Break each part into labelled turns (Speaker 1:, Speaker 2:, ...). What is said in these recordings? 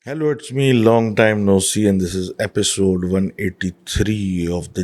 Speaker 1: Hello, it's me, long time no see, and this is episode 183 of the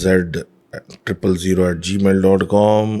Speaker 1: Z00@gmail.com।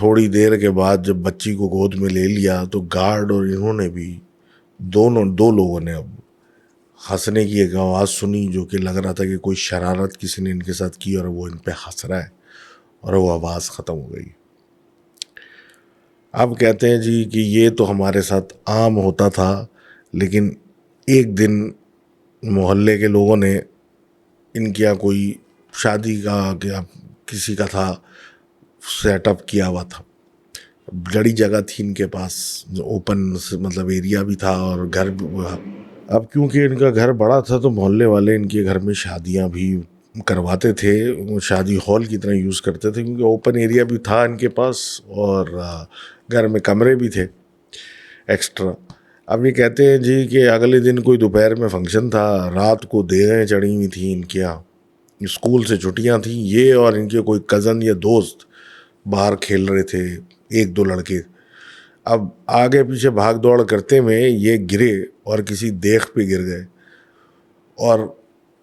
Speaker 1: تھوڑی دیر کے بعد جب بچی کو گود میں لے لیا تو گارڈ اور انہوں نے بھی دو لوگوں نے اب ہنسنے کی ایک آواز سنی، جو کہ لگ رہا تھا کہ کوئی شرارت کسی نے ان کے ساتھ کی اور وہ ان پہ ہنس رہا ہے، اور وہ آواز ختم ہو گئی۔ اب کہتے ہیں جی کہ یہ تو ہمارے ساتھ عام ہوتا تھا، لیکن ایک دن محلے کے لوگوں نے ان کے یہاں کوئی شادی کا کیا کسی کا تھا سیٹ اپ کیا ہوا تھا، بڑی جگہ تھی ان کے پاس، اوپن مطلب ایریا بھی تھا اور گھر بھی۔ اب کیونکہ ان کا گھر بڑا تھا تو محلے والے ان کے گھر میں شادیاں بھی کرواتے تھے، شادی ہال کی طرح یوز کرتے تھے، کیونکہ اوپن ایریا بھی تھا ان کے پاس اور گھر میں کمرے بھی تھے ایکسٹرا۔ اب یہ کہتے ہیں جی کہ اگلے دن کوئی دوپہر میں فنکشن تھا، رات کو دیگیں چڑھی ہوئی تھیں ان کے یہاں، اسکول سے چھٹیاں تھیں، یہ اور ان کے کوئی کزن یا دوست باہر کھیل رہے تھے، ایک دو لڑکے۔ اب آگے پیچھے بھاگ دوڑ کرتے میں یہ گرے اور کسی دیگ پہ گر گئے، اور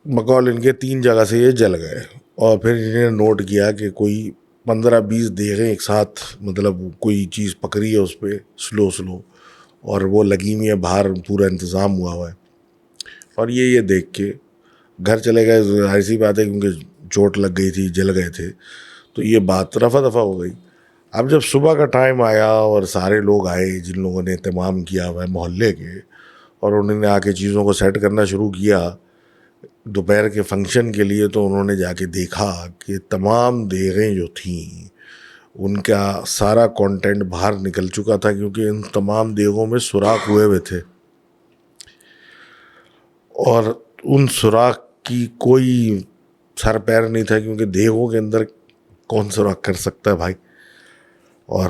Speaker 1: بقول ان کے 3 جگہ سے یہ جل گئے، اور پھر انہوں نے نوٹ کیا کہ کوئی 15-20 دیگیں ایک ساتھ مطلب کوئی چیز پکڑی ہے اس پہ سلو اور وہ لگی ہوئی ہے باہر، پورا انتظام ہوا ہے۔ اور یہ دیکھ کے گھر چلے گئے، ایسی بات ہے کیونکہ چوٹ لگ گئی تھی، جل گئے تھے، تو یہ بات رفع دفع ہو گئی۔ اب جب صبح کا ٹائم آیا اور سارے لوگ آئے جن لوگوں نے اہتمام کیا ہوا ہے محلے کے، اور انہوں نے آ کے چیزوں کو سیٹ کرنا شروع کیا دوپہر کے فنکشن کے لیے، تو انہوں نے جا کے دیکھا کہ تمام دیگیں جو تھیں ان کا سارا کانٹینٹ باہر نکل چکا تھا، کیونکہ ان تمام دیگوں میں سوراخ ہوئے ہوئے تھے، اور ان سوراخ کی کوئی سر پیر نہیں تھا، کیونکہ دیگوں کے اندر کون سوراخ کر سکتا ہے بھائی۔ اور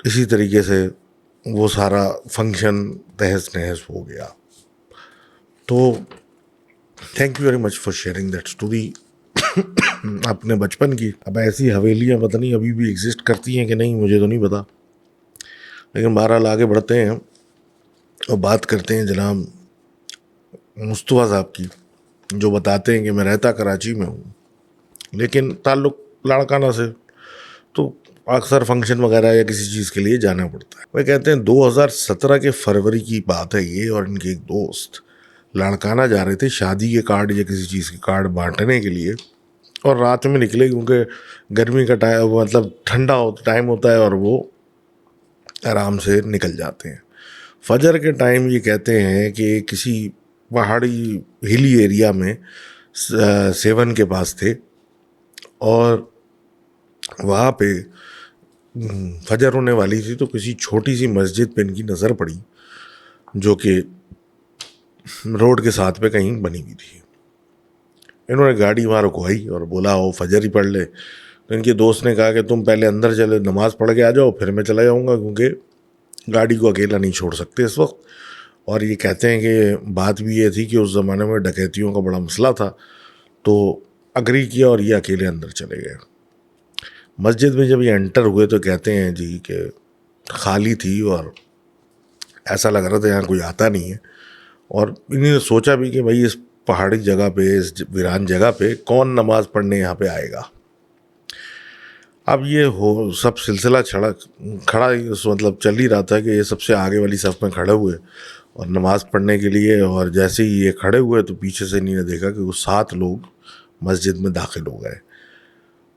Speaker 1: اسی طریقے سے وہ سارا فنکشن تہس نہس ہو گیا۔ تو thank you very much for sharing that story اپنے بچپن کی۔ اب ایسی حویلیاں پتہ نہیں ابھی بھی ایگزسٹ کرتی ہیں کہ نہیں، مجھے تو نہیں پتا، لیکن بہرحال آگے بڑھتے ہیں اور بات کرتے ہیں جناب مصطفیٰ صاحب کی، جو بتاتے ہیں کہ میں رہتا کراچی میں ہوں لیکن تعلق لاڑکانہ سے، تو اکثر فنکشن وغیرہ یا کسی چیز کے لیے جانا پڑتا ہے۔ وہ کہتے ہیں 2017 کے فروری کی بات ہے یہ، اور ان کے ایک دوست لاڑکانہ جا رہے تھے شادی کے کارڈ یا کسی چیز کے کارڈ بانٹنے کے لیے، اور رات میں نکلے کیونکہ گرمی کا ٹائم مطلب ٹھنڈا ٹائم ہوتا ہے اور وہ آرام سے نکل جاتے ہیں۔ فجر کے ٹائم یہ کہتے ہیں کہ کسی پہاڑی ہلی ایریا میں 7 کے پاس تھے، اور وہاں پہ فجر ہونے والی تھی، تو کسی چھوٹی سی مسجد پہ ان کی نظر پڑی جو کہ روڈ کے ساتھ پہ کہیں بنی ہوئی تھی۔ انہوں نے گاڑی وہاں رکوائی اور بولا وہ فجر ہی پڑھ لے، تو ان کے دوست نے کہا کہ تم پہلے اندر چلے نماز پڑھ کے آ جاؤ، پھر میں چلا جاؤں گا، کیونکہ گاڑی کو اکیلا نہیں چھوڑ سکتے اس وقت۔ اور یہ کہتے ہیں کہ بات بھی یہ تھی کہ اس زمانے میں ڈکیتیوں کا بڑا مسئلہ تھا، تو اگری کیا اور یہ اکیلے اندر چلے گئے۔ مسجد میں جب یہ انٹر ہوئے تو کہتے ہیں جی کہ خالی تھی، اور ایسا لگ رہا تھا یہاں کوئی آتا نہیں ہے، اور انہوں نے سوچا بھی کہ بھائی اس پہاڑی جگہ پہ، اس ویران جگہ پہ کون نماز پڑھنے یہاں پہ آئے گا۔ اب یہ سب سلسلہ کھڑا مطلب چل ہی رہا تھا کہ یہ سب سے آگے والی صف میں کھڑے ہوئے اور نماز پڑھنے کے لیے، اور جیسے ہی یہ کھڑے ہوئے تو پیچھے سے انہوں نے دیکھا کہ وہ 7 لوگ مسجد میں داخل ہو گئے۔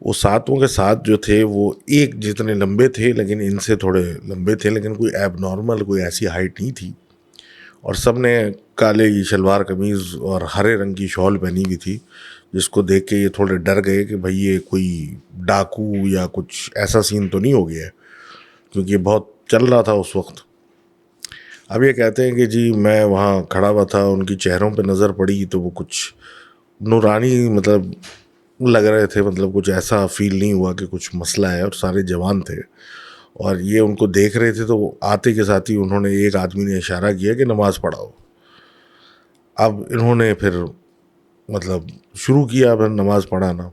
Speaker 1: وہ 7 کے ساتھ جو تھے وہ ایک جتنے لمبے تھے، لیکن ان سے تھوڑے لمبے تھے، لیکن کوئی ایب نارمل کوئی ایسی ہائٹ نہیں تھی، اور سب نے کالے شلوار قمیض اور ہرے رنگ کی شال پہنی ہوئی تھی، جس کو دیکھ کے یہ تھوڑے ڈر گئے کہ بھئی یہ کوئی ڈاکو یا کچھ ایسا سین تو نہیں ہو گیا ہے، کیونکہ یہ بہت چل رہا تھا اس وقت۔ اب یہ کہتے ہیں کہ جی میں وہاں کھڑا ہوا تھا، ان کی چہروں پہ نظر پڑی تو وہ کچھ نورانی مطلب لگ رہے تھے، مطلب کچھ ایسا فیل نہیں ہوا کہ کچھ مسئلہ ہے، اور سارے جوان تھے اور یہ ان کو دیکھ رہے تھے، تو وہ آتے کے ساتھ ہی انہوں نے ایک آدمی نے اشارہ کیا کہ نماز پڑھاؤ۔ اب انہوں نے پھر مطلب شروع کیا پھر نماز پڑھانا۔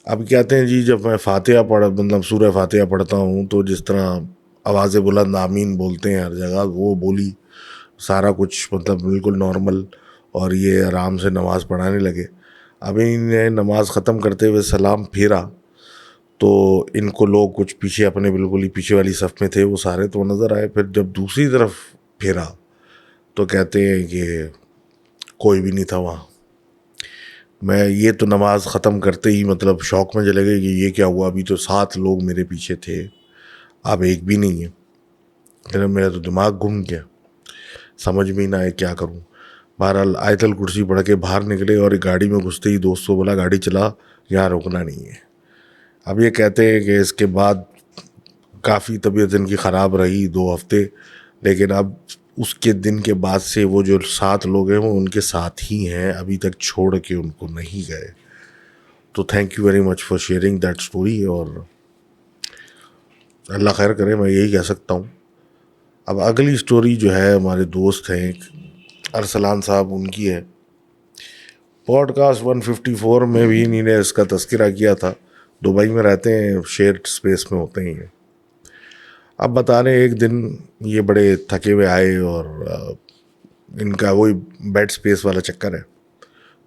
Speaker 1: اب کہتے ہیں جی جب میں فاتحہ مطلب سورہ فاتحہ پڑھتا ہوں تو جس طرح آواز بلند آمین بولتے ہیں ہر جگہ، وہ بولی، سارا کچھ مطلب بالکل نارمل، اور یہ آرام سے نماز پڑھانے لگے۔ اب انہیں نماز ختم کرتے ہوئے سلام پھیرا تو ان کو لوگ کچھ پیچھے اپنے بالکل ہی پیچھے والی صف میں تھے وہ سارے تو نظر آئے. پھر جب دوسری طرف پھیرا تو کہتے ہیں کہ کوئی بھی نہیں تھا وہاں. میں یہ تو نماز ختم کرتے ہی مطلب شوق میں چلے گئے کہ یہ کیا ہوا, ابھی تو 7 لوگ میرے پیچھے تھے, اب ایک بھی نہیں ہے. میرا تو دماغ گھوم گیا, سمجھ میں ہی نہ آئے کیا کروں. بہرحال آیت الکرسی پڑھ کے باہر نکلے اور ایک گاڑی میں گھستے ہی دوست کو بولا گاڑی چلا, یہاں روکنا نہیں ہے. اب یہ کہتے ہیں کہ اس کے بعد کافی طبیعت ان کی خراب رہی 2 ہفتے, لیکن اب اس کے دن کے بعد سے وہ جو 7 لوگ ہیں وہ ان کے ساتھ ہی ہیں, ابھی تک چھوڑ کے ان کو نہیں گئے. تو thank you very much for sharing that story, اور اللہ خیر کرے, میں یہی کہہ سکتا ہوں. اب اگلی اسٹوری جو ہے ہمارے دوست ہیں ارسلان صاحب, ان کی ہے. پوڈ کاسٹ 154 میں بھی انہوں نے اس کا تذکرہ کیا تھا. دبئی میں رہتے ہیں, شیئر اسپیس میں ہوتے ہی ہیں. اب بتا رہے ایک دن یہ بڑے تھکے ہوئے آئے اور ان کا وہی بیڈ اسپیس والا چکر ہے.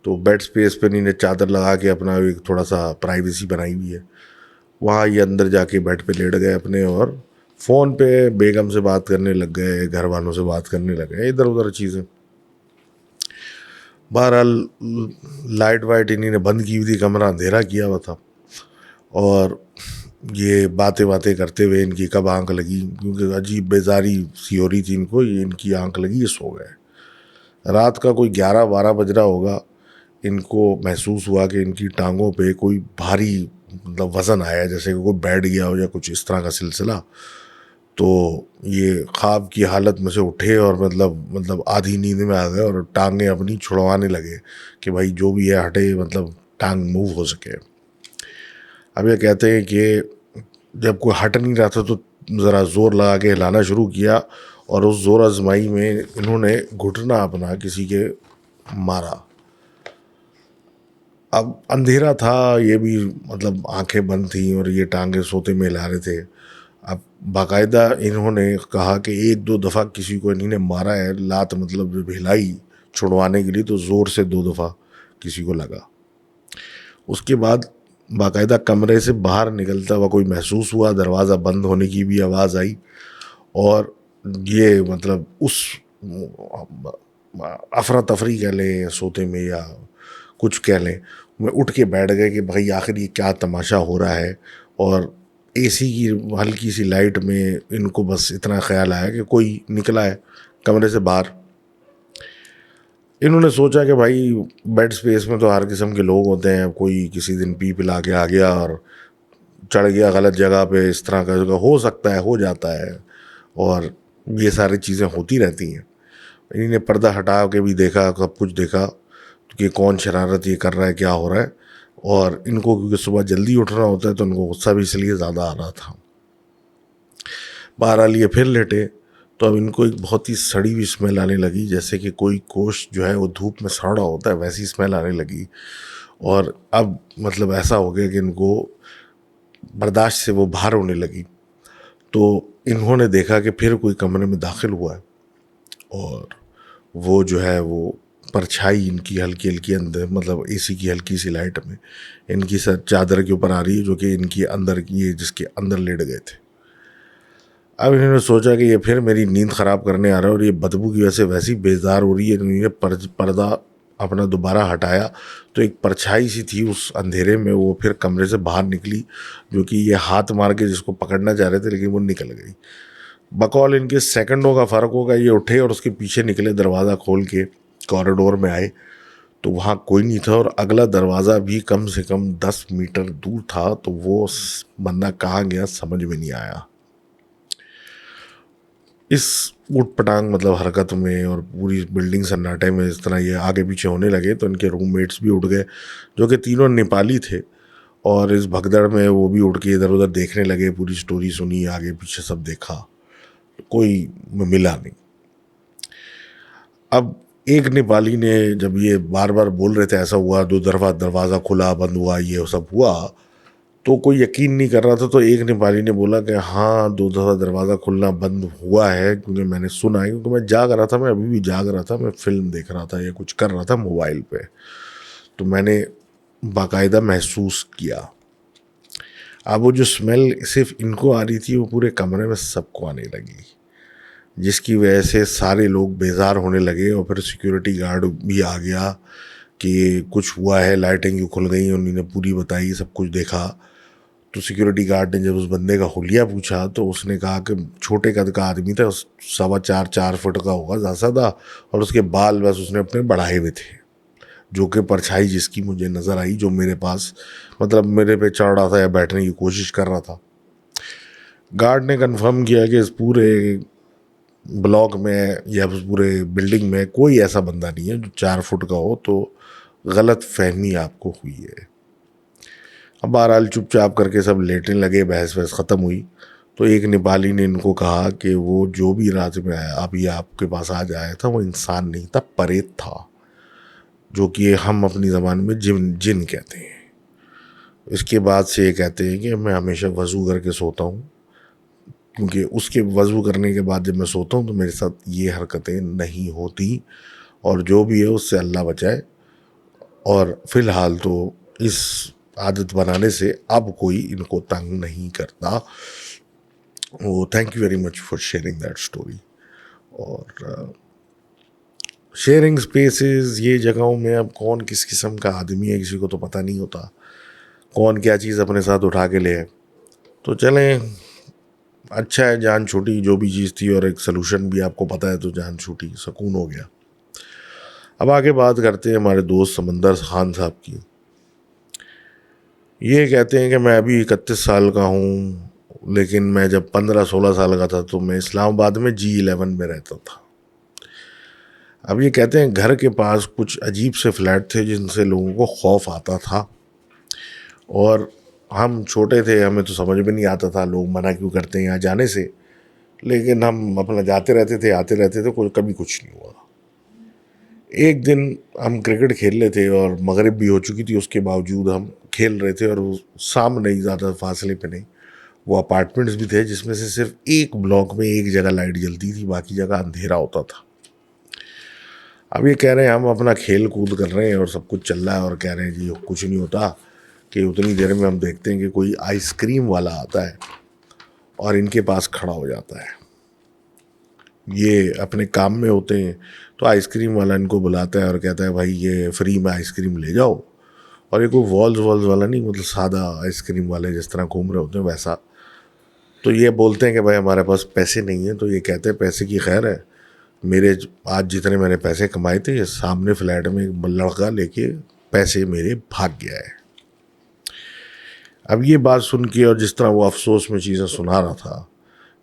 Speaker 1: تو بیڈ اسپیس پہ انہوں نے چادر لگا کے اپنا ایک تھوڑا سا پرائیویسی بنائی ہوئی ہے. وہاں یہ اندر جا کے بیڈ پہ لیٹ گئے اپنے, اور فون پہ بیگم سے بات کرنے لگ گئے, گھر والوں سے بات کرنے لگ گئے, ادھر ادھر چیزیں. بہرحال لائٹ وائٹ انہوں نے بند کی ہوئی تھی, کمرہ اندھیرا کیا ہوا تھا, اور یہ باتیں کرتے ہوئے ان کی کب آنکھ لگی, کیونکہ عجیب بیزاری سی ہو رہی تھی ان کو, یہ ان کی آنکھ لگی, یہ سو گئے. رات کا کوئی 11-12 بج رہا ہوگا. ان کو محسوس ہوا کہ ان کی ٹانگوں پہ کوئی بھاری مطلب وزن آیا, جیسے کہ کوئی بیٹھ گیا ہو یا کچھ اس طرح کا سلسلہ. تو یہ خواب کی حالت میں سے اٹھے اور مطلب آدھی نیند میں آ گئے اور ٹانگیں اپنی چھڑوانے لگے کہ بھائی جو بھی ہے ہٹے, مطلب ٹانگ موو ہو سکے. اب یہ کہتے ہیں کہ جب کوئی ہٹ نہیں رہا تھا تو ذرا زور لگا کے ہلانا شروع کیا, اور اس زور آزمائی میں انہوں نے گھٹنا اپنا کسی کے مارا. اب اندھیرا تھا, یہ بھی مطلب آنکھیں بند تھیں اور یہ ٹانگیں سوتے میں ہلا رہے تھے. اب باقاعدہ انہوں نے کہا کہ 1-2 دفعہ کسی کو انہوں نے مارا ہے, لات مطلب جب ہلائی چھڑوانے کے لیے تو زور سے 2 دفعہ کسی کو لگا. اس کے بعد باقاعدہ کمرے سے باہر نکلتا ہوا کوئی محسوس ہوا, دروازہ بند ہونے کی بھی آواز آئی, اور یہ مطلب اس افراتفری کہہ لیں یا سوتے میں یا کچھ کہہ لیں, میں اٹھ کے بیٹھ گئے کہ بھائی آخر یہ کیا تماشا ہو رہا ہے. اور اے سی کی ہلکی سی لائٹ میں ان کو بس اتنا خیال آیا کہ کوئی نکلا ہے کمرے سے باہر. انہوں نے سوچا کہ بھائی بیڈ اسپیس میں تو ہر قسم کے لوگ ہوتے ہیں, کوئی کسی دن پی پلا کے آ گیا اور چڑھ گیا غلط جگہ پہ, اس طرح کا ہو سکتا ہے, ہو جاتا ہے, اور یہ ساری چیزیں ہوتی رہتی ہیں. انہوں نے پردہ ہٹا کے بھی دیکھا, سب کچھ دیکھا کہ کون شرارت یہ کر رہا ہے, کیا ہو رہا ہے. اور ان کو کیونکہ صبح جلدی اٹھنا ہوتا ہے تو ان کو غصہ بھی اس لیے زیادہ آ رہا تھا. بہرحال یہ پھر لیٹے تو اب ان کو ایک بہت ہی سڑی ہوئی اسمیل آنے لگی, جیسے کہ کوئی گوشت جو ہے وہ دھوپ میں سڑا ہوتا ہے ویسی اسمیل آنے لگی. اور اب مطلب ایسا ہو گیا کہ ان کو برداشت سے وہ باہر ہونے لگی. تو انہوں نے دیکھا کہ پھر کوئی کمرے میں داخل ہوا ہے, اور وہ جو ہے وہ پرچھائی ان کی ہلکی ہلکی اندر مطلب اے سی کی ہلکی سی لائٹ میں ان کی سر چادر کے اوپر آ رہی ہے, جو کہ ان کی اندر یہ جس کے اندر لیٹ گئے تھے. اب انہوں نے سوچا کہ یہ پھر میری نیند خراب کرنے آ رہا ہے, اور یہ بدبو کی وجہ سے ویسی بیزار ہو رہی ہے. انہوں نے پردہ اپنا دوبارہ ہٹایا تو ایک پرچھائی سی تھی اس اندھیرے میں, وہ پھر کمرے سے باہر نکلی, جو کہ یہ ہاتھ مار کے جس کو پکڑنا چاہ رہے تھے لیکن وہ نکل گئی. بقول ان کے سیکنڈوں کا فرق ہوگا, یہ اٹھے اور اس کے پیچھے نکلے, دروازہ کھول کے کوریڈور میں آئے تو وہاں کوئی نہیں تھا, اور اگلا دروازہ بھی کم سے کم 10 میٹر دور تھا. تو وہ بندہ کہاں گیا سمجھ میں نہیں آیا. اس اوٹ پٹانگ مطلب حرکت میں اور پوری بلڈنگ سناٹے میں اس طرح یہ آگے پیچھے ہونے لگے تو ان کے روم میٹس بھی اٹھ گئے, جو کہ تینوں نیپالی تھے, اور اس بھگدڑ میں وہ بھی اٹھ کے ادھر ادھر دیکھنے لگے. پوری سٹوری سنی, آگے پیچھے سب دیکھا, کوئی ملا نہیں. اب ایک نیپالی نے جب یہ بار بار بول رہے تھے ایسا ہوا, 2 دفعہ دروازہ کھلا بند ہوا, یہ سب ہوا, تو کوئی یقین نہیں کر رہا تھا. تو ایک نیپالی نے بولا کہ ہاں 2 دفعہ دروازہ کھلنا بند ہوا ہے, کیونکہ میں نے سنا ہے, کیونکہ میں جاگ رہا تھا, میں ابھی بھی جاگ رہا تھا, میں فلم دیکھ رہا تھا یا کچھ کر رہا تھا موبائل پہ, تو میں نے باقاعدہ محسوس کیا. اب وہ جو اسمیل صرف ان کو آ رہی تھی وہ پورے کمرے میں سب کو آنے لگی، جس کی وجہ سے سارے لوگ بیزار ہونے لگے، اور پھر سیکیورٹی گارڈ بھی آ گیا کہ کچھ ہوا ہے، لائٹیں کیوں کھل گئی، انہوں نے پوری بتائی، سب کچھ دیکھا۔ تو سیکیورٹی گارڈ نے جب اس بندے کا حلیہ پوچھا تو اس نے کہا کہ چھوٹے قد کا آدمی تھا، 4.25 فٹ کا ہوگا زیادہ زیادہ، اور اس کے بال بس اس نے اپنے بڑھائے ہوئے تھے، جو کہ پرچھائی جس کی مجھے نظر آئی، جو میرے پاس مطلب میرے پہ چڑھ رہا تھا یا بیٹھنے کی کوشش کر رہا تھا۔ گارڈ نے کنفرم کیا کہ اس پورے بلاک میں یا اس پورے بلڈنگ میں کوئی ایسا بندہ نہیں ہے جو 4 فٹ کا ہو، تو غلط فہمی آپ کو ہوئی ہے۔ اب بہرحال چپ چاپ کر کے سب لیٹنے لگے، بحث وحث ختم ہوئی۔ تو ایک نیپالی نے ان کو کہا کہ وہ جو بھی رات میں آیا ابھی آپ کے پاس آج آیا تھا وہ انسان نہیں تھا، پریت تھا، جو کہ ہم اپنی زبان میں جن کہتے ہیں۔ اس کے بعد سے یہ کہتے ہیں کہ میں ہمیشہ وضو کر کے سوتا ہوں، کیونکہ اس کے وضو کرنے کے بعد جب میں سوتا ہوں تو میرے ساتھ یہ حرکتیں نہیں ہوتی، اور جو بھی ہے اس سے اللہ بچائے۔ اور فی الحال تو اس عادت بنانے سے اب کوئی ان کو تنگ نہیں کرتا۔ وہ thank you very much for sharing that story. اور شیئرنگ اسپیسز، یہ جگہوں میں اب کون کس قسم کا آدمی ہے کسی کو تو پتہ نہیں ہوتا، کون کیا چیز اپنے ساتھ اٹھا کے لے۔ تو چلیں، اچھا ہے، جان چھوٹی جو بھی چیز تھی، اور ایک سلوشن بھی آپ کو پتہ ہے تو جان چھوٹی، سکون ہو گیا۔ اب آگے بات کرتے ہیں ہمارے دوست سمندر خان صاحب کی۔ یہ کہتے ہیں کہ میں ابھی 31 سال کا ہوں، لیکن میں جب 15-16 سال کا تھا تو میں اسلام آباد میں G11 میں رہتا تھا۔ اب یہ کہتے ہیں گھر کے پاس کچھ عجیب سے فلیٹ تھے جن سے لوگوں کو خوف آتا تھا، اور ہم چھوٹے تھے، ہمیں تو سمجھ میں نہیں آتا تھا لوگ منع کیوں کرتے ہیں یہاں جانے سے، لیکن ہم اپنا جاتے رہتے تھے، آتے رہتے تھے، کبھی کچھ نہیں ہوا۔ ایک دن ہم کرکٹ کھیل رہے تھے اور مغرب بھی ہو چکی تھی، اس کے باوجود ہم کھیل رہے تھے، اور سامنے ہی زیادہ فاصلے پہ نہیں وہ اپارٹمنٹس بھی تھے جس میں سے صرف ایک بلاک میں ایک جگہ لائٹ جلتی تھی، باقی جگہ اندھیرا ہوتا تھا۔ اب یہ کہہ رہے ہیں ہم اپنا کھیل کود کر رہے ہیں اور سب کچھ چل رہا ہے، اور کہہ رہے ہیں جی کچھ نہیں ہوتا، کہ اتنی دیر میں ہم دیکھتے ہیں کہ کوئی آئس کریم والا آتا ہے اور ان کے پاس کھڑا ہو جاتا ہے۔ یہ اپنے کام میں ہوتے ہیں تو آئس کریم والا ان کو بلاتا ہے اور کہتا ہے بھائی یہ فری میں آئس کریم لے جاؤ، اور یہ کوئی والز والا نہیں، مطلب سادہ آئس کریم والے جس طرح گھوم رہے ہوتے ہیں ویسا۔ تو یہ بولتے ہیں کہ بھائی ہمارے پاس پیسے نہیں ہیں، تو یہ کہتے ہیں پیسے کی خیر ہے، میرے آج جتنے میں نے پیسے کمائے تھے، یہ سامنے فلیٹ میں ایک لڑکا لے کے پیسے میرے بھاگ گیا ہے۔ اب یہ بات سن کے، اور جس طرح وہ افسوس میں چیزیں سنا رہا تھا،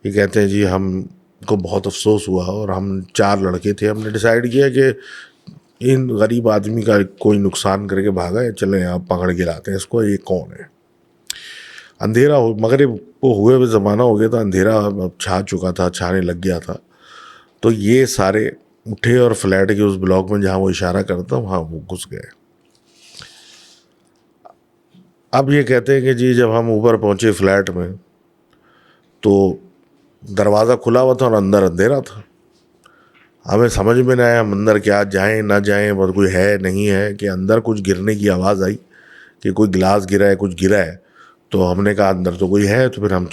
Speaker 1: یہ کہتے ہیں جی ہم کو بہت افسوس ہوا، اور ہم 4 لڑکے تھے، ہم نے ڈیسائیڈ کیا کہ ان غریب آدمی کا کوئی نقصان کر کے بھاگا ہے، چلیں آپ پکڑ کے لاتے ہیں اس کو، یہ کون ہے۔ اندھیرا مغرب کو ہوئے ہوئے زمانہ ہو گیا تھا، اندھیرا اب چھا چکا تھا، چھانے لگ گیا تھا۔ تو یہ سارے اٹھے اور فلیٹ کے اس بلاک میں جہاں وہ اشارہ کرتا وہاں وہ گھس گئے۔ اب یہ کہتے ہیں کہ جی جب ہم اوپر پہنچے فلیٹ میں تو دروازہ کھلا ہوا تھا اور اندر اندھیرا تھا، ہمیں سمجھ میں نہ آیا ہم اندر کیا جائیں نہ جائیں، اور کوئی ہے نہیں ہے، کہ اندر کچھ گرنے کی آواز آئی کہ کوئی گلاس گرا ہے، کچھ گرا ہے، تو ہم نے کہا اندر تو کوئی ہے، تو پھر ہم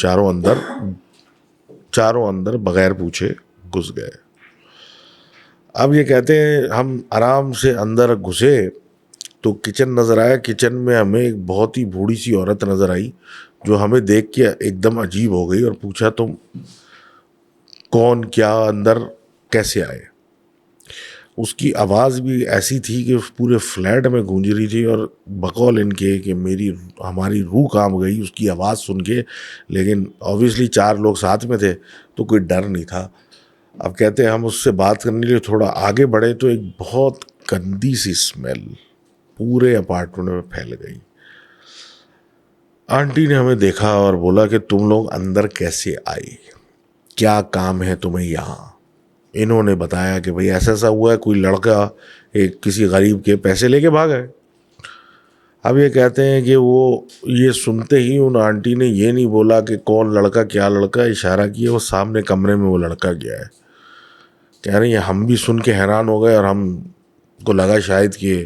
Speaker 1: چاروں اندر بغیر پوچھے گھس گئے۔ اب یہ کہتے ہیں ہم آرام سے اندر گھسے تو کچن نظر آیا، کچن میں ہمیں ایک بہت ہی بوڑھی سی عورت نظر آئی، جو ہمیں دیکھ کے ایک دم عجیب ہو گئی، اور پوچھا تم کون، کیا اندر کیسے آئے۔ اس کی آواز بھی ایسی تھی کہ پورے فلیٹ میں گونج رہی تھی، اور بقول ان کے کہ ہماری روح کانپ گئی اس کی آواز سن کے، لیکن آبویسلی 4 لوگ ساتھ میں تھے تو کوئی ڈر نہیں تھا۔ اب کہتے ہیں ہم اس سے بات کرنے کے لیے تھوڑا آگے بڑھے تو ایک بہت گندی سی اسمیل پورے اپارٹمنٹ میں پھیل گئی۔ آنٹی نے ہمیں دیکھا اور بولا کہ تم لوگ اندر کیسے آئے، کیا کام ہے تمہیں یہاں۔ انہوں نے بتایا کہ بھئی ایسا ایسا ہوا ہے، کوئی لڑکا ایک کسی غریب کے پیسے لے کے بھاگا ہے۔ اب یہ کہتے ہیں کہ وہ یہ سنتے ہی ان آنٹی نے یہ نہیں بولا کہ کون لڑکا، کیا لڑکا، اشارہ کیا وہ سامنے کمرے میں وہ لڑکا گیا ہے۔ کہہ رہے ہیں ہم بھی سن کے حیران ہو گئے، اور ہم کو لگا شاید کہ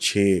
Speaker 1: 6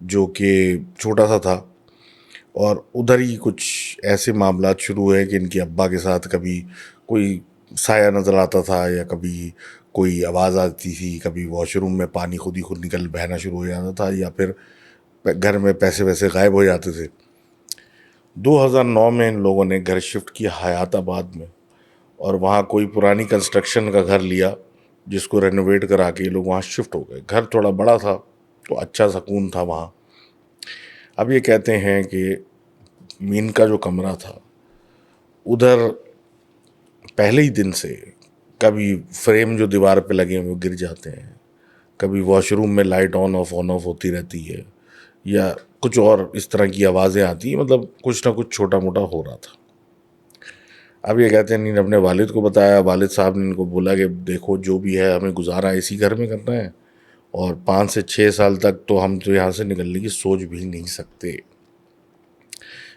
Speaker 1: جو کہ چھوٹا سا تھا، اور ادھر ہی کچھ ایسے معاملات شروع ہوئے کہ ان کے ابا کے ساتھ کبھی کوئی سایہ نظر آتا تھا، یا کبھی کوئی آواز آتی تھی، کبھی واش روم میں پانی خود ہی خود نکل بہنا شروع ہو جاتا تھا، یا پھر گھر میں پیسے ویسے غائب ہو جاتے تھے۔ 2009 میں ان لوگوں نے گھر شفٹ کیا حیات آباد میں، اور وہاں کوئی پرانی کنسٹرکشن کا گھر لیا جس کو رینوویٹ کرا کے یہ لوگ وہاں شفٹ ہو گئے۔ گھر تھوڑا بڑا تھا تو اچھا سکون تھا وہاں۔ اب یہ کہتے ہیں کہ مین کا جو کمرہ تھا ادھر پہلے ہی دن سے کبھی فریم جو دیوار پہ لگے ہیں وہ گر جاتے ہیں، کبھی واش روم میں لائٹ آن آف ہوتی رہتی ہے، یا کچھ اور اس طرح کی آوازیں آتی ہیں، مطلب کچھ نہ کچھ چھوٹا موٹا ہو رہا تھا۔ اب یہ کہتے ہیں انہوں نے اپنے والد کو بتایا، والد صاحب نے ان کو بولا کہ دیکھو جو بھی ہے ہمیں گزارا اسی گھر میں کرنا ہے، اور 5 سے 6 سال تک تو ہم تو یہاں سے نکلنے کی سوچ بھی نہیں سکتے۔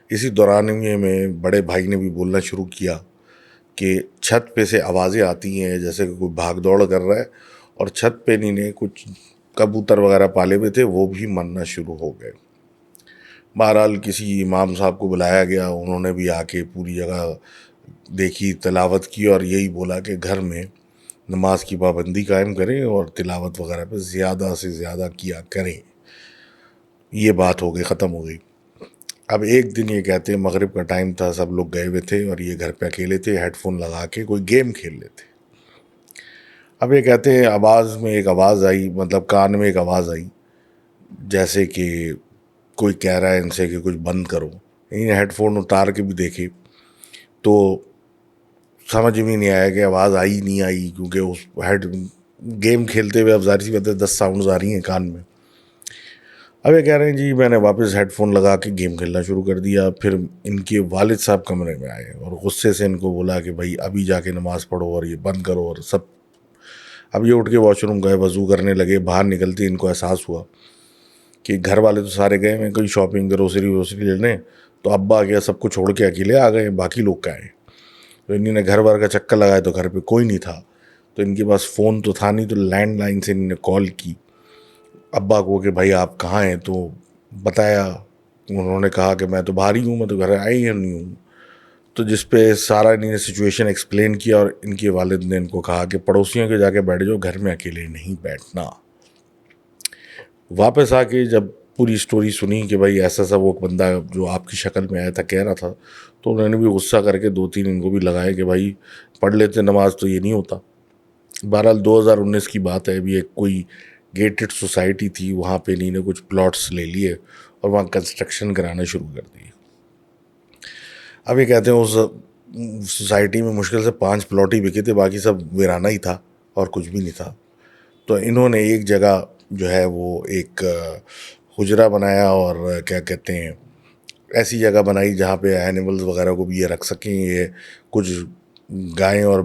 Speaker 1: اسی دوران میں بڑے بھائی نے بھی بولنا شروع کیا کہ چھت پہ سے آوازیں آتی ہیں جیسے کہ کوئی بھاگ دوڑ کر رہا ہے، اور چھت پہ انہیں نے کچھ کبوتر وغیرہ پالے ہوئے تھے، وہ بھی مرنا شروع ہو گئے۔ بہرحال کسی امام صاحب کو بلایا گیا، انہوں نے بھی آ کے پوری جگہ دیکھی، تلاوت کی، اور یہی بولا کہ گھر میں نماز کی پابندی قائم کریں اور تلاوت وغیرہ پہ زیادہ سے زیادہ کیا کریں۔ یہ بات ہو گئی، ختم ہو گئی۔ اب ایک دن یہ کہتے ہیں مغرب کا ٹائم تھا، سب لوگ گئے ہوئے تھے اور یہ گھر پہ اکیلے تھے، ہیڈ فون لگا کے کوئی گیم کھیل رہے تھے۔ اب یہ کہتے ہیں آواز میں ایک آواز آئی، مطلب کان میں ایک آواز آئی جیسے کہ کوئی کہہ رہا ہے ان سے کہ کچھ بند کرو۔ انہیں ہیڈ فون اتار کے بھی دیکھے تو سمجھ میں نہیں آیا کہ آواز آئی نہیں آئی، کیونکہ اس گیم کھیلتے ہوئے اب ظاہر سی بات ہے 10 ساؤنڈز آ رہی ہیں کان میں۔ اب یہ کہہ رہے ہیں جی میں نے واپس ہیڈ فون لگا کے گیم کھیلنا شروع کر دیا۔ پھر ان کے والد صاحب کمرے میں آئے اور غصے سے ان کو بولا کہ بھائی ابھی جا کے نماز پڑھو اور یہ بند کرو اور سب۔ اب یہ اٹھ کے واش روم گئے، وضو کرنے لگے، باہر نکلتے ان کو احساس ہوا کہ گھر والے تو سارے گئے ہیں کوئی شاپنگ گروسری ووسری لینے، تو ابا آ گیا سب کو چھوڑ کے اکیلے آ گئے، باقی لوگ کہاں ہیں؟ تو انہوں نے گھر بھر کا چکر لگایا تو گھر پہ کوئی نہیں تھا، تو ان کے پاس فون تو تھا نہیں، تو لینڈ لائن سے انہوں نے کال کی ابا کو کہ بھائی آپ کہاں ہیں؟ تو بتایا، انہوں نے کہا کہ میں تو باہر ہی ہوں، میں تو گھر آئی نہیں ہوں۔ تو جس پہ سارا انہوں نے سچویشن ایکسپلین کیا، اور ان کے والد نے ان کو کہا کہ پڑوسیوں کے جا کے بیٹھ جاؤ، گھر میں اکیلے نہیں بیٹھنا۔ واپس آ کے جب پوری سٹوری سنی کہ بھائی ایسا سا وہ بندہ جو آپ کی شکل میں آیا تھا کہہ رہا تھا، تو انہوں نے بھی غصہ کر کے 2-3 ان کو بھی لگائے کہ بھائی پڑھ لیتے نماز تو یہ نہیں ہوتا۔ بہرحال 2019 کی بات ہے، ابھی ایک کوئی گیٹڈ سوسائٹی تھی، وہاں پہ انہوں نے کچھ پلاٹس لے لیے اور وہاں کنسٹرکشن کرانا شروع کر دی۔ اب یہ کہتے ہیں اس سوسائٹی میں مشکل سے 5 پلاٹ ہی بکے تھے، باقی سب ویرانہ ہی تھا اور کچھ بھی نہیں تھا۔ تو انہوں نے ایک جگہ جو ہے وہ ایک حجرہ بنایا، اور کیا کہتے ہیں ایسی جگہ بنائی جہاں پہ اینیملز وغیرہ کو بھی یہ رکھ سکیں۔ یہ کچھ گائیں اور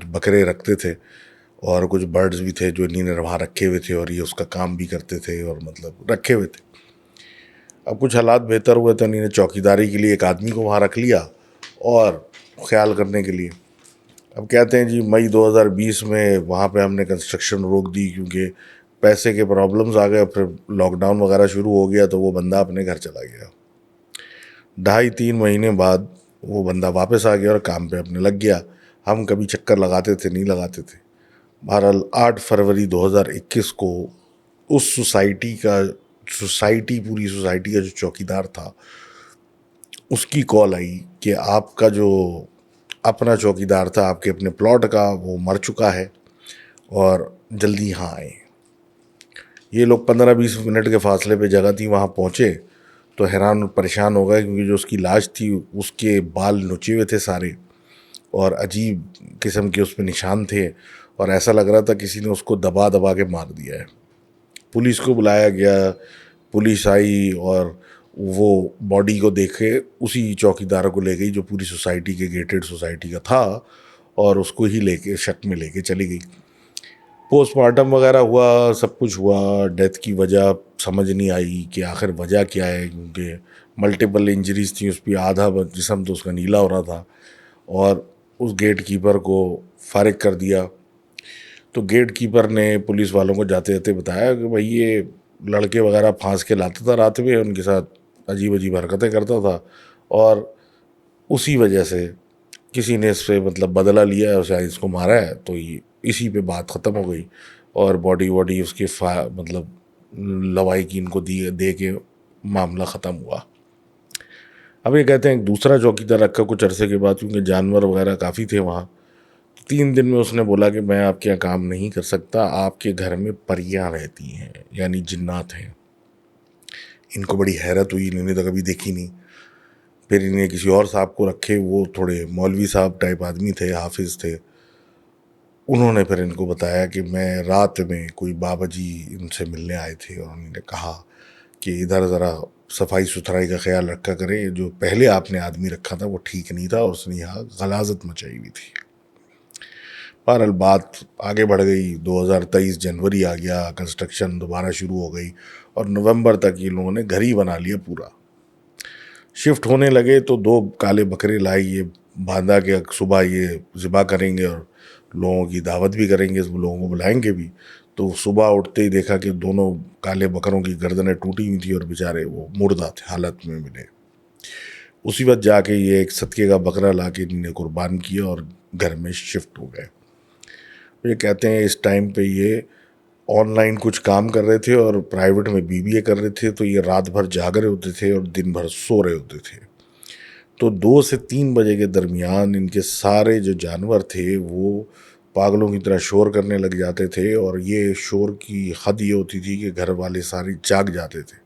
Speaker 1: بکرے رکھتے تھے، اور کچھ برڈز بھی تھے جو انہوں نے وہاں رکھے ہوئے تھے، اور یہ اس کا کام بھی کرتے تھے، اور مطلب رکھے ہوئے تھے۔ اب کچھ حالات بہتر ہوئے تو انہوں نے چوکیداری کے لیے ایک آدمی کو وہاں رکھ لیا اور خیال کرنے کے لیے۔ اب کہتے ہیں جی مئی 2020 میں وہاں پہ ہم نے کنسٹرکشن روک دی کیونکہ پیسے کے پرابلمز آ گئے، پھر لاک ڈاؤن وغیرہ شروع ہو گیا تو وہ بندہ اپنے گھر چلا گیا۔ 2.5-3 مہینے بعد وہ بندہ واپس آ گیا اور کام پہ اپنے لگ گیا۔ ہم کبھی چکر لگاتے تھے نہیں لگاتے تھے۔ بہرحال 8 فروری 2021 کو اس پوری سوسائٹی کا جو چوکیدار تھا اس کی کال آئی کہ آپ کا جو اپنا چوکیدار تھا آپ کے اپنے پلاٹ کا، وہ مر چکا ہے اور جلدی یہاں آئیں۔ یہ لوگ 15-20 منٹ کے فاصلے پہ جگہ تھی، وہاں پہنچے تو حیران اور پریشان ہو گئے کیونکہ جو اس کی لاش تھی اس کے بال نچے ہوئے تھے سارے، اور عجیب قسم کے اس پہ نشان تھے، اور ایسا لگ رہا تھا کسی نے اس کو دبا دبا کے مار دیا ہے۔ پولیس کو بلایا گیا، پولیس آئی اور وہ باڈی کو دیکھے اسی چوکیدار کو لے گئی جو پوری سوسائٹی کے گیٹڈ سوسائٹی کا تھا، اور اس کو ہی لے کے شک میں لے کے چلی گئی۔ پوسٹ مارٹم وغیرہ ہوا، سب کچھ ہوا، ڈیتھ کی وجہ سمجھ نہیں آئی کہ آخر وجہ کیا ہے، کیونکہ ملٹیپل انجریز تھیں، اس پہ آدھا جسم تو اس کا نیلا ہو رہا تھا، اور اس گیٹ کیپر کو فارغ کر دیا۔ تو گیٹ کیپر نے پولیس والوں کو جاتے جاتے بتایا کہ بھائی یہ لڑکے وغیرہ پھانس کے لاتا تھا رات میں، ان کے ساتھ عجیب عجیب حرکتیں کرتا تھا، اور اسی وجہ سے کسی نے اس سے مطلب بدلہ لیا ہے، شاید اس کو مارا ہے، تو یہ اسی پہ بات ختم ہو گئی، اور باڈی واڈی اس کے مطلب لوائقین کو دے کے معاملہ ختم ہوا۔ اب یہ کہتے ہیں ایک دوسرا چوکیدار رکھا کچھ عرصے کے بعد، کیونکہ جانور وغیرہ کافی تھے وہاں، 3 دن میں اس نے بولا کہ میں آپ کے یہاں کام نہیں کر سکتا، آپ کے گھر میں پریاں رہتی ہیں، یعنی جنات ہیں۔ ان کو بڑی حیرت ہوئی، انہوں نے تو کبھی دیکھی نہیں۔ پھر انہیں کسی اور صاحب کو رکھے، وہ تھوڑے مولوی صاحب ٹائپ آدمی تھے، حافظ تھے۔ انہوں نے پھر ان کو بتایا کہ میں رات میں کوئی بابا جی ان سے ملنے آئے تھے، اور انہوں نے کہا کہ ادھر ذرا صفائی ستھرائی کا خیال رکھا کریں، جو پہلے آپ نے آدمی رکھا تھا وہ ٹھیک نہیں تھا، اور اس نے یہاں غلاظت مچائی ہوئی تھی۔ بہرحال بات آگے بڑھ گئی، 2023 جنوری آ گیا، کنسٹرکشن دوبارہ شروع ہو گئی، اور نومبر تک یہ لوگوں نے گھر ہی بنا لیا پورا۔ شفٹ ہونے لگے تو 2 کالے بکرے لائے، یہ باندھا کہ صبح یہ ذبح کریں گے اور لوگوں کی دعوت بھی کریں گے، لوگوں کو بلائیں گے بھی۔ تو صبح اٹھتے ہی دیکھا کہ دونوں کالے بکروں کی گردنیں ٹوٹی ہوئی تھی، اور بیچارے وہ مردہ تھے حالت میں ملے۔ اسی وقت جا کے یہ ایک صدقے کا بکرا لا کے انہوں نے قربان کیا اور گھر میں شفٹ ہو گئے۔ یہ کہتے ہیں اس ٹائم پہ یہ آن لائن کچھ کام کر رہے تھے، اور پرائیویٹ میں BBA کر رہے تھے، تو یہ رات بھر جاگ رہے ہوتے تھے اور دن بھر سو رہے ہوتے تھے۔ تو 2 سے 3 بجے کے درمیان ان کے سارے جو جانور تھے وہ پاگلوں کی طرح شور کرنے لگ جاتے تھے، اور یہ شور کی حد یہ ہوتی تھی کہ گھر والے سارے جاگ جاتے تھے۔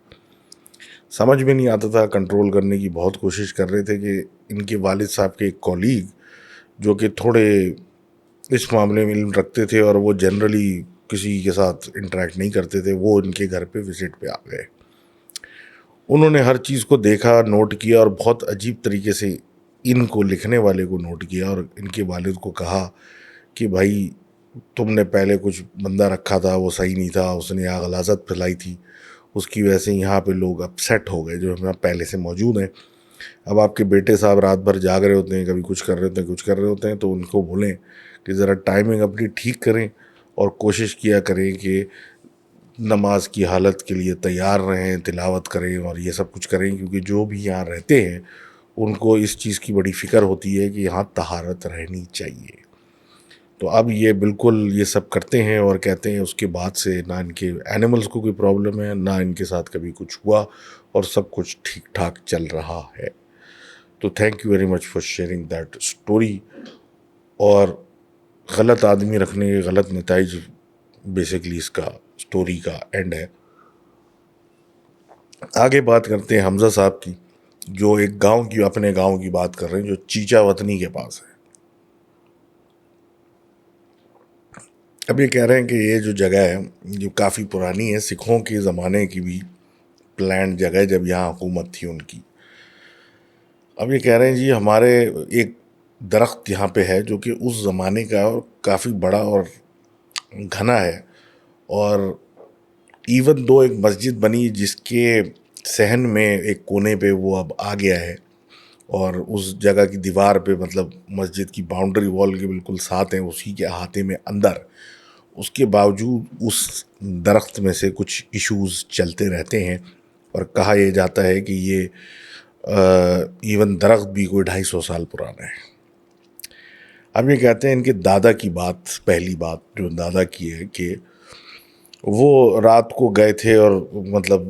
Speaker 1: سمجھ میں نہیں آتا تھا، کنٹرول کرنے کی بہت کوشش کر رہے تھے کہ ان کے والد صاحب کے ایک کولیگ جو کہ تھوڑے اس معاملے میں علم رکھتے تھے، اور وہ جنرلی کسی کے ساتھ انٹریکٹ نہیں کرتے تھے، وہ ان کے گھر پہ وزٹ پہ آ گئے۔ انہوں نے ہر چیز کو دیکھا، نوٹ کیا، اور بہت عجیب طریقے سے ان کو لکھنے والے کو نوٹ کیا، اور ان کے والد کو کہا کہ بھائی تم نے پہلے کچھ بندہ رکھا تھا، وہ صحیح نہیں تھا، اس نے یہاں غلاظت پھیلائی تھی، اس کی وجہ سے یہاں پہ لوگ اپسیٹ ہو گئے جو ہمیں پہلے سے موجود ہیں۔ اب آپ کے بیٹے صاحب رات بھر جاگ رہے ہوتے ہیں، کبھی کچھ کر رہے ہوتے ہیں، کچھ کر رہے ہوتے ہیں، تو ان کو بولیں کہ ذرا ٹائمنگ اپنی ٹھیک کریں، اور کوشش کیا کریں کہ نماز کی حالت کے لیے تیار رہیں، تلاوت کریں اور یہ سب کچھ کریں، کیونکہ جو بھی یہاں رہتے ہیں ان کو اس چیز کی بڑی فکر ہوتی ہے کہ یہاں طہارت رہنی چاہیے۔ تو اب یہ بالکل یہ سب کرتے ہیں، اور کہتے ہیں اس کے بعد سے نہ ان کے اینیملز کو کوئی پرابلم ہے، نہ ان کے ساتھ کبھی کچھ ہوا، اور سب کچھ ٹھیک ٹھاک چل رہا ہے۔ تو thank you very much for sharing that story. اور غلط آدمی رکھنے کے غلط نتائج بیسکلی اس کا اسٹوری کا اینڈ ہے۔ آگے بات کرتے ہیں حمزہ صاحب کی، جو ایک گاؤں کی، اپنے گاؤں کی بات کر رہے ہیں جو چیچا وطنی کے پاس ہے۔ اب یہ کہہ رہے ہیں کہ یہ جو جگہ ہے جو کافی پرانی ہے، سکھوں کے زمانے کی بھی پلانڈ جگہ ہے جب یہاں حکومت تھی ان کی۔ اب یہ کہہ رہے ہیں جی ہمارے ایک درخت یہاں پہ ہے جو کہ اس زمانے کا کافی بڑا اور گھنا ہے، اور ایون دو ایک مسجد بنی جس کے صحن میں ایک کونے پہ وہ اب آ گیا ہے، اور اس جگہ کی دیوار پہ مطلب مسجد کی باؤنڈری وال کے بالکل ساتھ ہیں، اسی کے احاطے میں اندر، اس کے باوجود اس درخت میں سے کچھ ایشوز چلتے رہتے ہیں، اور کہا یہ جاتا ہے کہ یہ ایون درخت بھی کوئی 250 سال پرانا ہے۔ اب یہ کہتے ہیں ان کے دادا کی بات، پہلی بات جو دادا کی ہے کہ وہ رات کو گئے تھے، اور مطلب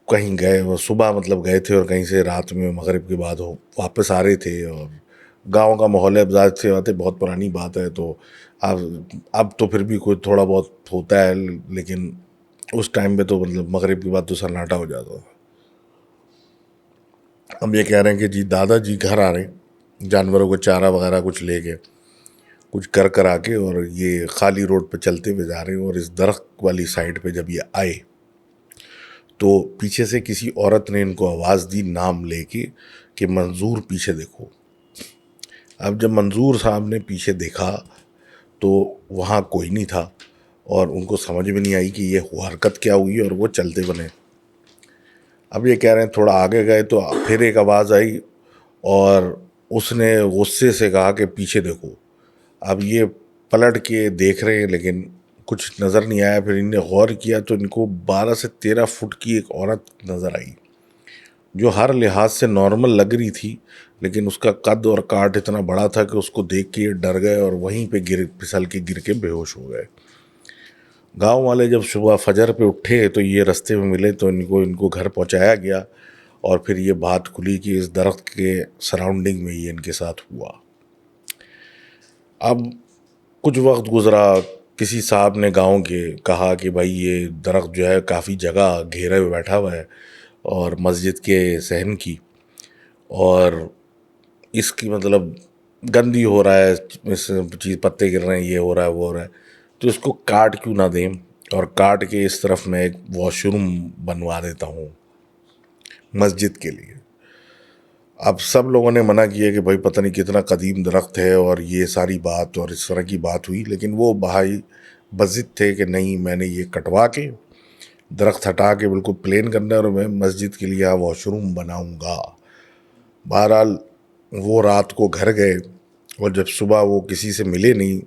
Speaker 1: کہیں گئے، وہ صبح مطلب گئے تھے، اور کہیں سے رات میں مغرب کے بعد واپس آ رہے تھے، اور گاؤں کا ماحول ہے، اب سے باتیں بہت پرانی بات ہے، تو اب تو پھر بھی کوئی تھوڑا بہت ہوتا ہے، لیکن اس ٹائم پہ تو مطلب مغرب کے بعد تو سناٹا ہو جاتا تھا۔ اب یہ کہہ رہے ہیں کہ جی دادا جی گھر آ رہے ہیں، جانوروں کو چارہ وغیرہ کچھ لے کے، کچھ کر آ کے، اور یہ خالی روڈ پہ چلتے ہوئے جا رہے ہیں، اور اس درخت والی سائڈ پہ جب یہ آئے تو پیچھے سے کسی عورت نے ان کو آواز دی نام لے کے کہ منظور پیچھے دیکھو۔ اب جب منظور صاحب نے پیچھے دیکھا تو وہاں کوئی نہیں تھا، اور ان کو سمجھ میں نہیں آئی کہ یہ حرکت کیا ہوئی، اور وہ چلتے بنے۔ اب یہ کہہ رہے ہیں تھوڑا آگے گئے تو پھر ایک آواز آئی، اور اس نے غصے سے کہا کہ پیچھے دیکھو۔ اب یہ پلٹ کے دیکھ رہے ہیں لیکن کچھ نظر نہیں آیا. پھر ان نے غور کیا تو ان کو 12 سے 13 فٹ کی ایک عورت نظر آئی جو ہر لحاظ سے نارمل لگ رہی تھی, لیکن اس کا قد اور کاٹ اتنا بڑا تھا کہ اس کو دیکھ کے یہ ڈر گئے اور وہیں پہ پھسل کے گر کے بے ہوش ہو گئے. گاؤں والے جب صبح فجر پہ اٹھے تو یہ رستے میں ملے تو ان کو گھر پہنچایا گیا, اور پھر یہ بات کھلی کہ اس درخت کے سراؤنڈنگ میں یہ ان کے ساتھ ہوا. اب کچھ وقت گزرا, کسی صاحب نے گاؤں کے کہا کہ بھائی یہ درخت جو ہے کافی جگہ گھیرے ہوئے بیٹھا ہوا ہے اور مسجد کے صحن کی, اور اس کی مطلب گندی ہو رہا ہے, اس چیز پتے گر رہے ہیں, یہ ہو رہا ہے وہ ہو رہا ہے, تو اس کو کاٹ کیوں نہ دیں, اور کاٹ کے اس طرف میں ایک واش روم بنوا دیتا ہوں مسجد کے لیے. اب سب لوگوں نے منع کیا کہ بھائی پتہ نہیں کتنا قدیم درخت ہے اور یہ ساری بات اور اس طرح کی بات ہوئی, لیکن وہ بھائی بضد تھے کہ نہیں, میں نے یہ کٹوا کے درخت ہٹا کے بالکل پلین کرنا ہے اور میں مسجد کے لیے واش روم بناؤں گا. بہرحال وہ رات کو گھر گئے, اور جب صبح وہ کسی سے ملے نہیں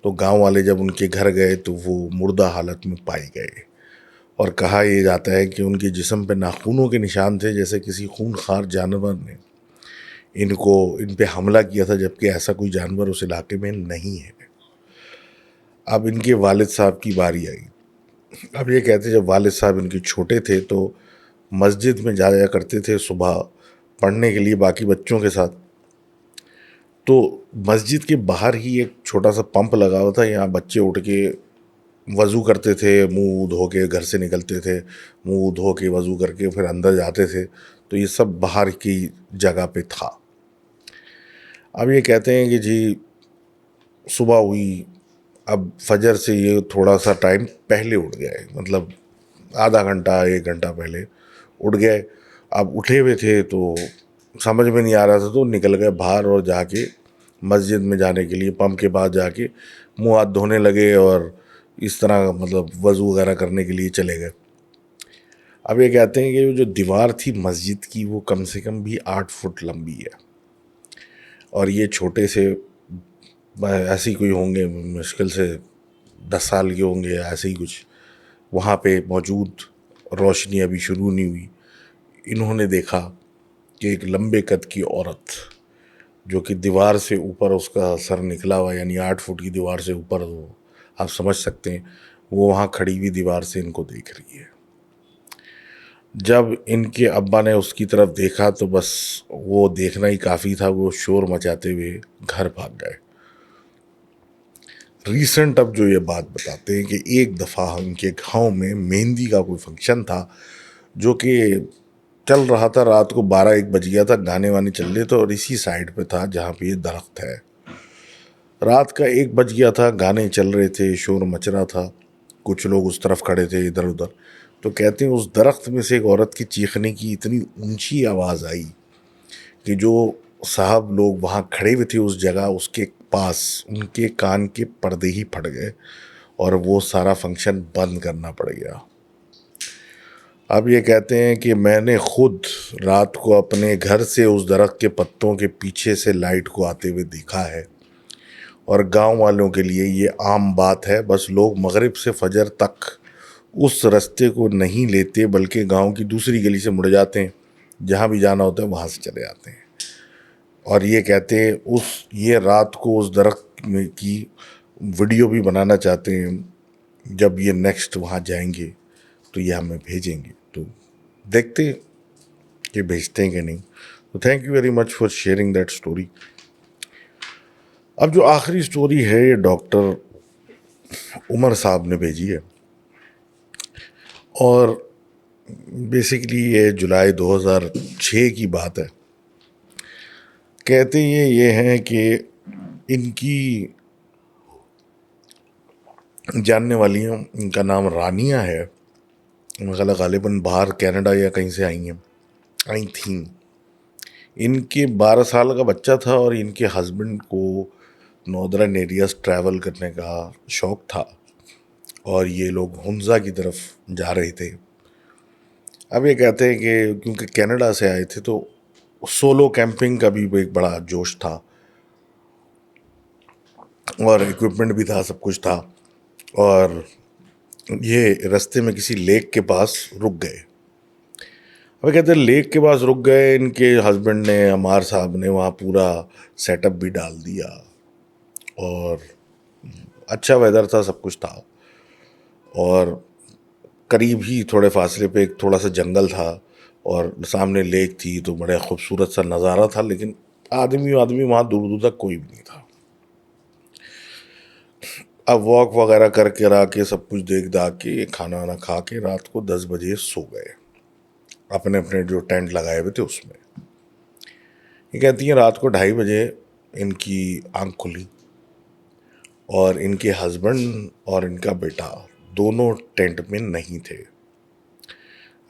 Speaker 1: تو گاؤں والے جب ان کے گھر گئے تو وہ مردہ حالت میں پائے گئے, اور کہا یہ جاتا ہے کہ ان کے جسم پہ ناخونوں کے نشان تھے جیسے کسی خونخوار جانور نے ان پہ حملہ کیا تھا, جبکہ ایسا کوئی جانور اس علاقے میں نہیں ہے. اب ان کے والد صاحب کی باری آئی. اب یہ کہتے جب والد صاحب ان کے چھوٹے تھے تو مسجد میں جایا کرتے تھے صبح پڑھنے کے لیے باقی بچوں کے ساتھ, تو مسجد کے باہر ہی ایک چھوٹا سا پمپ لگا ہوا تھا, یہاں بچے اٹھ کے وضو کرتے تھے, منہ دھو کے گھر سے نکلتے تھے, منہ دھو کے وضو کر کے پھر اندر جاتے تھے, تو یہ سب باہر کی جگہ پہ تھا. اب یہ کہتے ہیں کہ جی صبح ہوئی, اب فجر سے یہ تھوڑا سا ٹائم پہلے اٹھ گئے, مطلب آدھا گھنٹہ 1 گھنٹہ پہلے اٹھ گئے. اب اٹھے ہوئے تھے تو سمجھ میں نہیں آ رہا تھا, تو نکل گئے باہر اور جا کے مسجد میں جانے کے لیے پمپ کے بعد جا کے منہ ہاتھ دھونے لگے اور اس طرح مطلب وضو وغیرہ کرنے کے لیے چلے گئے. اب یہ کہتے ہیں کہ جو دیوار تھی مسجد کی وہ کم سے کم بھی 8 فٹ لمبی ہے, اور یہ چھوٹے سے ایسے ہی کوئی ہوں گے, مشکل سے 10 سال کے ہوں گے ایسے ہی کچھ, وہاں پہ موجود, روشنی ابھی شروع نہیں ہوئی. انہوں نے دیکھا کہ ایک لمبے قد کی عورت جو کہ دیوار سے اوپر اس کا سر نکلا ہوا, یعنی 8 فٹ کی دیوار سے اوپر, وہ آپ سمجھ سکتے ہیں, وہ وہاں کھڑی ہوئی دیوار سے ان کو دیکھ رہی ہے. جب ان کے ابا نے اس کی طرف دیکھا تو بس وہ دیکھنا ہی کافی تھا, وہ شور مچاتے ہوئے گھر بھاگ گئے. ریسنٹ اب جو یہ بات بتاتے ہیں کہ ایک دفعہ ان کے گاؤں میں مہندی کا کوئی فنکشن تھا جو کہ چل رہا تھا, رات کو 12-1 بج گیا تھا, گانے وانے چل رہے تھے, اور اسی سائڈ پہ تھا جہاں پہ یہ درخت ہے. رات کا 1 بج گیا تھا, گانے چل رہے تھے, شور مچ رہا تھا, کچھ لوگ اس طرف کھڑے تھے ادھر ادھر. تو کہتے ہیں اس درخت میں سے ایک عورت کی چیخنے کی اتنی اونچی آواز آئی کہ جو صاحب لوگ وہاں کھڑے ہوئے تھے اس جگہ, اس کے پاس ان کے کان کے پردے ہی پھٹ گئے اور وہ سارا فنکشن بند کرنا پڑ گیا. اب یہ کہتے ہیں کہ میں نے خود رات کو اپنے گھر سے اس درخت کے پتوں کے پیچھے سے لائٹ کو آتے ہوئے دیکھا ہے, اور گاؤں والوں کے لیے یہ عام بات ہے. بس لوگ مغرب سے فجر تک اس رستے کو نہیں لیتے بلکہ گاؤں کی دوسری گلی سے مڑ جاتے ہیں, جہاں بھی جانا ہوتا ہے وہاں سے چلے جاتے ہیں. اور یہ کہتے ہیں یہ رات کو اس درخت میں کی ویڈیو بھی بنانا چاہتے ہیں, جب یہ نیکسٹ وہاں جائیں گے تو یہ ہمیں بھیجیں گے, تو دیکھتے ہیں کہ بھیجتے ہیں کہ نہیں. تو thank you very much for sharing that story. اب جو آخری اسٹوری ہے یہ ڈاکٹر عمر صاحب نے بھیجی ہے, اور بیسیکلی یہ جولائی 2006 کی بات ہے. کہتے یہ ہیں کہ ان کی جاننے والی ہیں, ان کا نام رانیہ ہے, غالباً باہر کینیڈا یا کہیں سے آئی تھیں. ان کے 12 سال کا بچہ تھا, اور ان کے ہسبینڈ کو ناردرن ایریاز ٹریول کرنے کا شوق تھا, اور یہ لوگ ہنزا کی طرف جا رہے تھے. اب یہ کہتے ہیں کہ کیونکہ کینیڈا سے آئے تھے تو سولو کیمپنگ کا بھی ایک بڑا جوش تھا, اور ایکوپمنٹ بھی تھا, سب کچھ تھا. اور یہ رستے میں کسی لیک کے پاس رک گئے. اب کہتے ہیں لیک کے پاس رک گئے. ان کے ہسبینڈ نے, عمار صاحب نے, وہاں پورا سیٹ اپ بھی ڈال دیا اور اچھا ویدر تھا, سب کچھ تھا. اور قریب ہی تھوڑے فاصلے پہ ایک تھوڑا سا جنگل تھا اور سامنے لیک تھی, تو بڑے خوبصورت سا نظارہ تھا. لیکن آدمی وہاں دور دور تک کوئی بھی نہیں تھا. اب واک وغیرہ کر کے را کے سب کچھ دیکھ داکھ کے کھانا وانا کھا کے رات کو 10 بجے سو گئے اپنے اپنے جو ٹینٹ لگائے ہوئے تھے اس میں. یہ کہتی ہیں رات کو 2:30 بجے ان کی آنکھ کھلی اور ان کے ہسبینڈ اور ان کا بیٹا دونوں ٹینٹ میں نہیں تھے.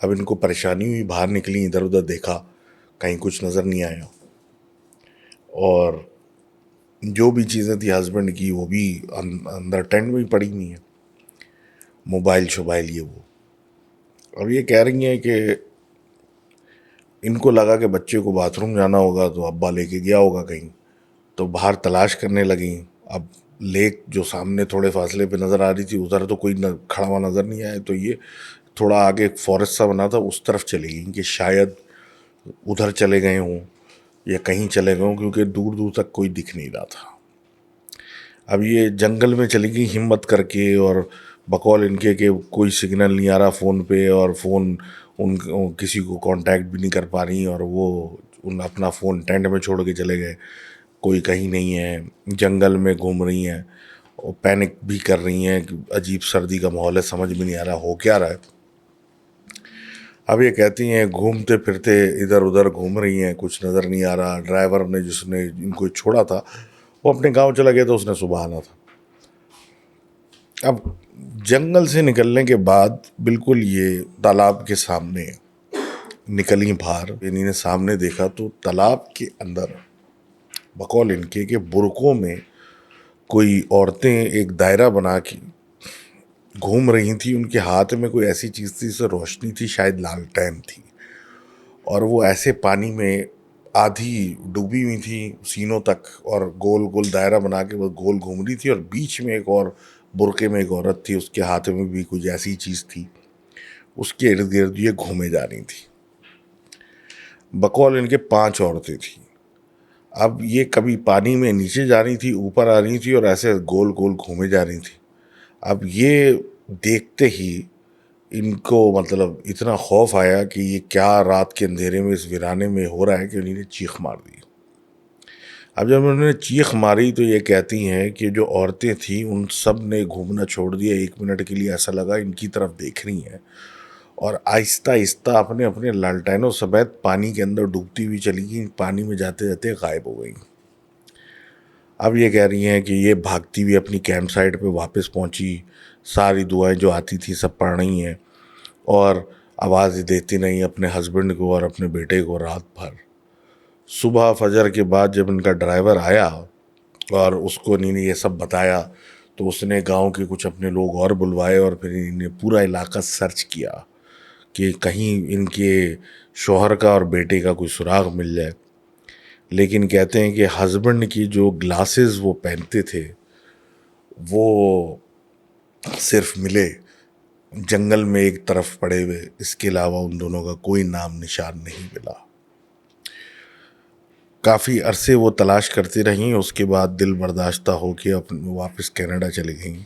Speaker 1: اب ان کو پریشانی ہوئی, باہر نکلی, ادھر ادھر دیکھا, کہیں کچھ نظر نہیں آیا. اور جو بھی چیزیں تھی ہسبینڈ کی وہ بھی اندر ٹینٹ میں ہی پڑی ہوئی ہیں, موبائل شوبائل یہ وہ. اب یہ کہہ رہی ہیں کہ ان کو لگا کہ بچے کو باتھ روم جانا ہوگا تو ابا لے کے گیا ہوگا کہیں, تو باہر تلاش کرنے لگیں. اب لیک جو سامنے تھوڑے فاصلے پہ نظر آ رہی تھی ادھر تو کوئی کھڑا ہوا نظر نہیں آیا, تو یہ تھوڑا آگے ایک فورسٹ سا بنا تھا اس طرف چلی گئیں کہ شاید ادھر چلے گئے ہوں یا کہیں چلے گئے ہوں, کیونکہ دور دور تک کوئی دکھ نہیں رہا تھا. اب یہ جنگل میں چلی گئی ہمت کر کے, اور بقول ان کے کہ کوئی سگنل نہیں آ رہا فون پہ, اور فون ان کسی کو کانٹیکٹ بھی نہیں کر پا رہی, اور وہ ان اپنا فون ٹینٹ میں چھوڑ کے چلے گئے. کوئی کہیں نہیں ہے, جنگل میں گھوم رہی ہیں اور پینک بھی کر رہی ہیں, عجیب سردی کا ماحول ہے, سمجھ بھی نہیں آ رہا ہو کیا رہا ہے. اب یہ کہتی ہیں گھومتے پھرتے ادھر ادھر گھوم رہی ہیں, کچھ نظر نہیں آ رہا. ڈرائیور نے جس نے ان کو چھوڑا تھا وہ اپنے گاؤں چلا گیا, تو اس نے صبح آنا تھا. اب جنگل سے نکلنے کے بعد بالکل یہ تالاب کے سامنے نکلی باہر. انہیں نے سامنے دیکھا تو تالاب کے اندر بقول ان کے کہ برقعوں میں کوئی عورتیں ایک دائرہ بنا کے گھوم رہی تھیں. ان کے ہاتھ میں کوئی ایسی چیز تھی جس سے روشنی تھی, شاید لالٹین تھی, اور وہ ایسے پانی میں آدھی ڈوبی ہوئی تھی سینوں تک, اور گول گول دائرہ بنا کے وہ گول گھوم رہی تھی. اور بیچ میں ایک اور برقعے میں ایک عورت تھی, اس کے ہاتھ میں بھی کچھ ایسی چیز تھی, اس کے ارد گرد یہ گھومے جا رہی تھی. بقول ان کے 5 عورتیں تھیں. اب یہ کبھی پانی میں نیچے جا رہی تھی, اوپر آ رہی تھی, اور ایسے گول گول گھومے جا رہی تھی. اب یہ دیکھتے ہی ان کو مطلب اتنا خوف آیا کہ یہ کیا رات کے اندھیرے میں اس ویرانے میں ہو رہا ہے, کہ انہوں نے چیخ مار دی. اب جب انہوں نے چیخ ماری تو یہ کہتی ہیں کہ جو عورتیں تھیں ان سب نے گھومنا چھوڑ دیا. 1 منٹ کے لیے ایسا لگا ان کی طرف دیکھ رہی ہیں, اور آہستہ آہستہ اپنے اپنے لالٹینوں سمیت پانی کے اندر ڈوبتی ہوئی چلی گئیں, پانی میں جاتے جاتے غائب ہو گئیں. اب یہ کہہ رہی ہیں کہ یہ بھاگتی ہوئی اپنی کیمپ سائٹ پہ واپس پہنچی, ساری دعائیں جو آتی تھیں سب پڑھ رہی ہیں, اور آواز دیتی نہیں اپنے ہسبینڈ کو اور اپنے بیٹے کو رات بھر. صبح فجر کے بعد جب ان کا ڈرائیور آیا اور اس کو انہیں نے یہ سب بتایا, تو اس نے گاؤں کے کچھ اپنے لوگ اور بلوائے, اور پھر انہیں نے پورا علاقہ سرچ کیا کہ کہیں ان کے شوہر کا اور بیٹے کا کوئی سراغ مل جائے. لیکن کہتے ہیں کہ ہسبینڈ کی جو گلاسز وہ پہنتے تھے وہ صرف ملے جنگل میں ایک طرف پڑے ہوئے, اس کے علاوہ ان دونوں کا کوئی نام نشان نہیں ملا. کافی عرصے وہ تلاش کرتی رہیں, اس کے بعد دل برداشتہ ہو کے واپس کینیڈا چلی گئیں,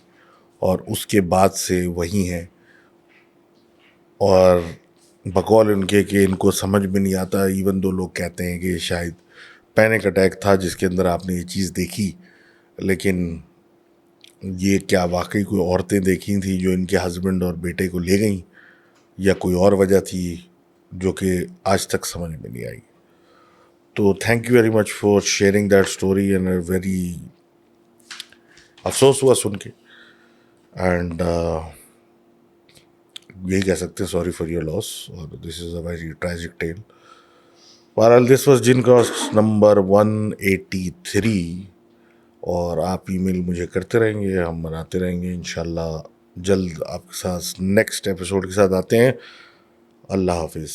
Speaker 1: اور اس کے بعد سے وہی ہیں. اور بقول ان کے کہ ان کو سمجھ بھی نہیں آتا, ایون دو لوگ کہتے ہیں کہ شاید پینک اٹیک تھا جس کے اندر آپ نے یہ چیز دیکھی, لیکن یہ کیا واقعی کوئی عورتیں دیکھی تھیں جو ان کے ہسبینڈ اور بیٹے کو لے گئیں, یا کوئی اور وجہ تھی جو کہ آج تک سمجھ میں نہیں آئی. تو thank you very much for sharing that story, and very افسوس ہوا سن کے, اینڈ یہی کہہ سکتے ہیں سوری فار یور لاس, اور دس از اے ویری ٹریجک ٹیل. بہرحال دس واز جن کاسٹ نمبر 183, اور آپ ای میل مجھے کرتے رہیں گے, ہم بناتے رہیں گے انشاءاللہ. جلد آپ کے ساتھ نیکسٹ ایپیسوڈ کے ساتھ آتے ہیں. اللہ حافظ.